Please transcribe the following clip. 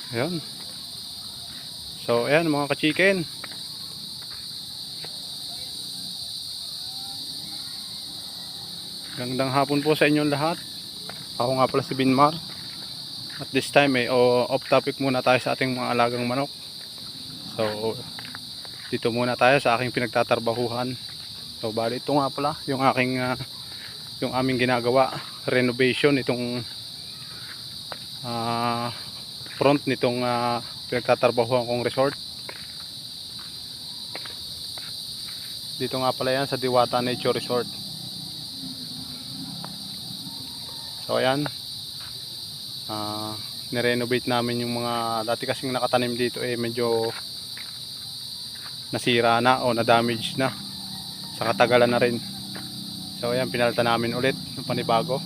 Ayan. So ayan mga ka-chicken. Gandang hapon po sa inyong lahat. Ako nga pala si Binmar. At this time off topic muna tayo sa ating mga alagang manok. So dito muna tayo sa aking pinagtatrabahuhan. So bali ito nga pala yung aking yung aming ginagawa, renovation itong front nitong pinagtatrabahuhan kong resort. Dito nga pala yan sa Diwata Nature Resort. So ayan, nirenovate namin yung mga dati kasing nakatanim dito medyo nasira na o na-damage na sa katagalan na rin. So ayan, pinalitan namin ulit ng panibago.